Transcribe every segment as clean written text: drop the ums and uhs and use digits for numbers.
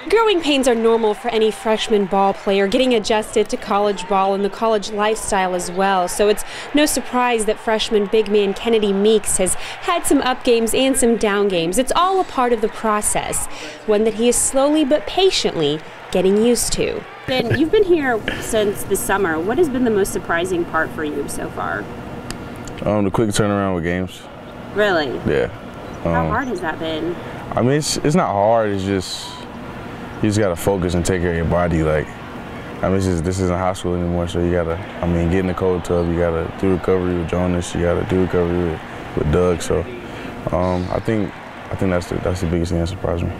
Growing pains are normal for any freshman ball player, getting adjusted to college ball and the college lifestyle as well. So it's no surprise that freshman big man Kennedy Meeks has had some up games and some down games. It's all a part of the process, one that he is slowly but patiently getting used to. Ben, you've been here since the summer. What has been the most surprising part for you so far? The quick turnaround with games. Really? Yeah. How hard has that been? I mean, it's not hard. It's just you just gotta focus and take care of your body. Like, I mean, this isn't high school anymore, so you gotta, get in the cold tub. You gotta do recovery with Jonas. You gotta do recovery with Doug. So, I think that's the biggest thing that surprised me.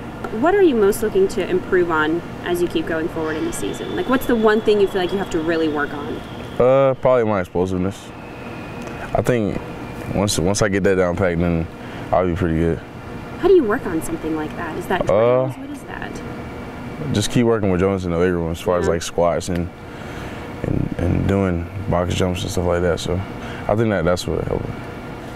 What are you most looking to improve on as you keep going forward in the season? Like, what's the one thing you feel like you have to really work on? Probably my explosiveness. I think once I get that down packed, then I'll be pretty good. How do you work on something like that? Is that drills? What is that? Just keep working with Jonas in the weight room as far as like squats and doing box jumps and stuff like that. So I think that's what helped.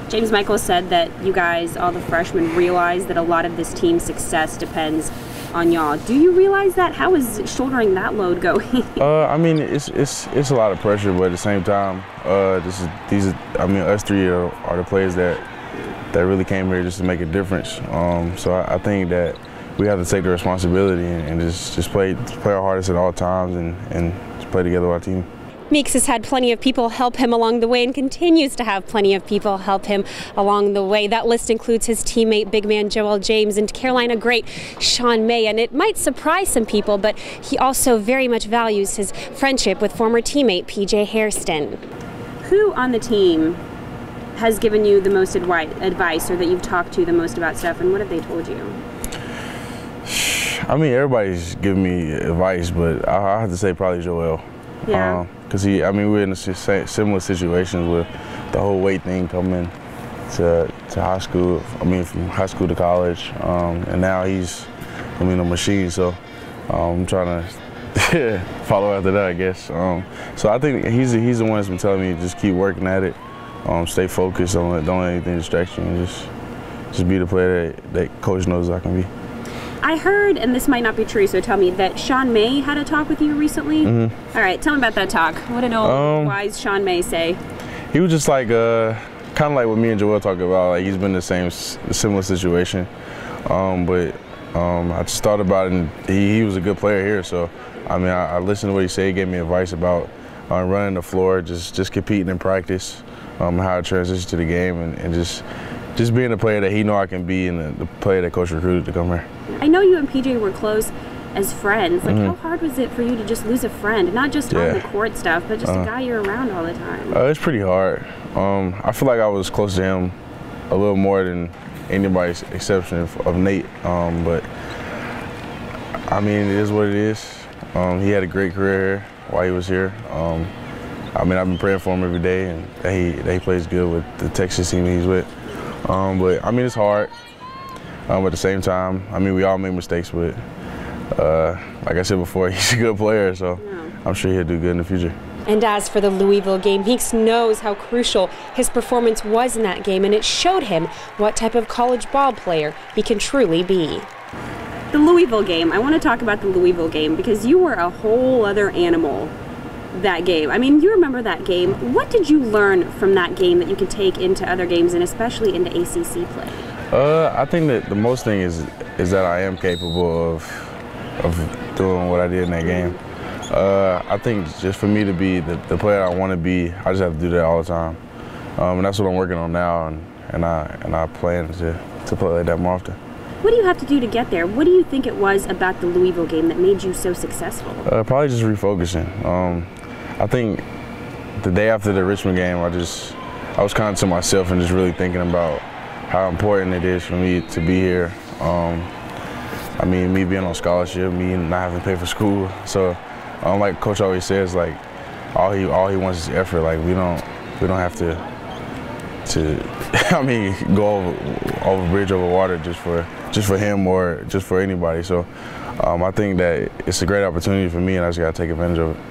James Michael said that you guys, all the freshmen, realize that a lot of this team's success depends on y'all. Do you realize that? How is shouldering that load going? I mean, it's a lot of pressure, but at the same time, us three are the players that really came here just to make a difference. So I think that we have to take the responsibility and just play our hardest at all times and just play together with our team. Meeks has had plenty of people help him along the way and continues to have plenty of people help him along the way. That list includes his teammate, big man Joel James, and Carolina great Sean May. And it might surprise some people, but he also very much values his friendship with former teammate PJ Hairston. Who on the team has given you the most advice, or that you've talked to the most about stuff, and what have they told you? I mean, everybody's giving me advice, but I have to say probably Joel. Yeah. Because we're in a similar situations with the whole weight thing coming to high school. From high school to college, and now he's a machine. So I'm trying to follow after that, I guess. So I think he's the one that's been telling me just keep working at it, stay focused, don't let anything distract you, and just be the player that coach knows I can be. I heard, and this might not be true, so tell me, that Sean May had a talk with you recently? Mm-hmm. All right, tell me about that talk. What did old wise Sean May say? He was just like, kind of like what me and Joel talk about. Like, he's been in the similar situation. But I just thought about it, and he was a good player here. So, I listened to what he said. He gave me advice about running the floor, just competing in practice, how to transition to the game, and just being the player that he know I can be, and the player that coach recruited to come here. I know you and PJ were close as friends. Like, how hard was it for you to just lose a friend? Not just on the court stuff, but just a guy you're around all the time. It's pretty hard. I feel like I was close to him a little more than anybody's exception of Nate. But, it is what it is. He had a great career here while he was here. I've been praying for him every day, and that he plays good with the Texas team he's with. But it's hard. At the same time, we all make mistakes, but like I said before, he's a good player, so I'm sure he'll do good in the future. And as for the Louisville game, Meeks knows how crucial his performance was in that game, and it showed him what type of college ball player he can truly be. The Louisville game, I want to talk about the Louisville game because you were a whole other animal that game. You remember that game. What did you learn from that game that you can take into other games and especially into ACC play? I think that the most thing is that I am capable of doing what I did in that game. I think just for me to be the player I want to be, I just have to do that all the time. And that's what I'm working on now, and I plan to play like that more often. What do you have to do to get there? What do you think it was about the Louisville game that made you so successful? Probably just refocusing. I think the day after the Richmond game, I was kind of to myself and just really thinking about how important it is for me to be here. Me being on scholarship, me not having to pay for school. So, like Coach always says, like all he wants is effort. Like we don't have to go over bridge over water just for him or just for anybody. So, I think that it's a great opportunity for me, and I just gotta take advantage of it.